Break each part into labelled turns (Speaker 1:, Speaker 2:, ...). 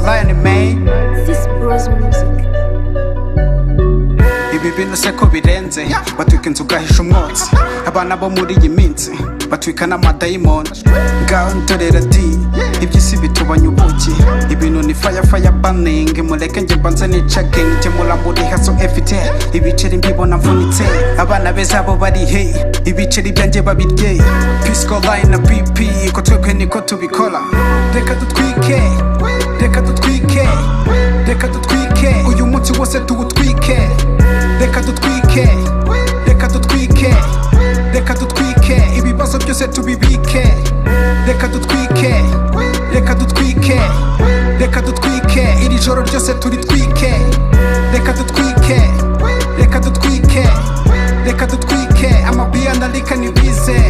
Speaker 1: Lion man.
Speaker 2: This bros music.
Speaker 1: Ibi bintu se ko birenze batwika inzu ugahisha umwotsi abana bo muri iyi minsi batwika n'amadayimoni ngaho ntorera di iby'isi bitubanya ubuki ibintu ni fire burning mureke nge mbanze nicake nge muri haso efite ibiceri mbibona mvunitse abana beza bo bari hey ibiceri byanjye babirye Pisco Line na BP ko twebwe niko tubikora reka dutwike reka dutwike reka dutwike uyu munsi wose tuwutwike reka dutwike reka dutwike reka dutwike ibibazo byose tubibike reka dutwike reka dutwike reka dutwike iri joro ryose turitwike reka dutwike reka dutwike reka dutwike amabiya na lika nibize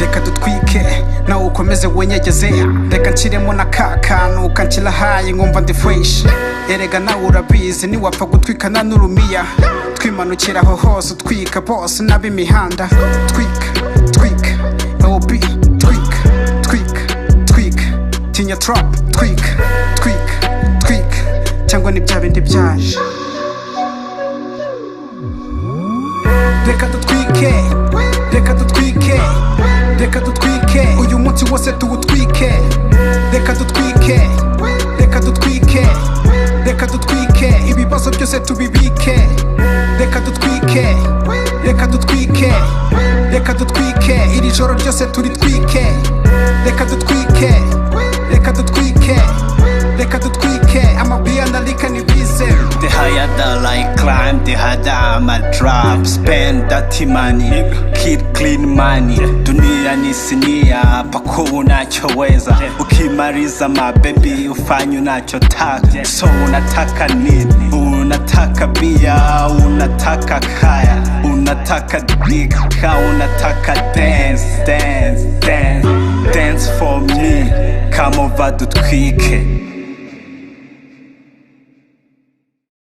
Speaker 1: reka dutwike nawe ukomeze wenyegeze reka nshiremo na kakanu ukanshyira hayi nkumva ndi fresh erega nawe urabizi niwapfa gutwikana n'urumiya twimanukira aho hose utwika bose n'ab'imihanda twika twika OB twika twika twika tinya trap twika twika twika cyangwa ni bya bindi byaje reka dutwike reka dutwike reka dutwike uyu munsi wose tuwutwike reka dutwike reka dutwike reka dutwike ibibazo byose tubibike reka dutwike reka dutwike reka dutwike iri joro ryose turitwike reka dutwike reka dutwike reka dutwike amabiya na lika nibize.
Speaker 3: The higher the I climb, the harder I'ma drop. Spend dirty money, keep clean money. Dunia ni sinia, pako unachoweza. Ukimaliza mabebi, ufanye unachotaka. So unataka nini? Unataka bia, unataka kaya, unataka dika, unataka dance, dance, dance, dance for me. Come over dutwike.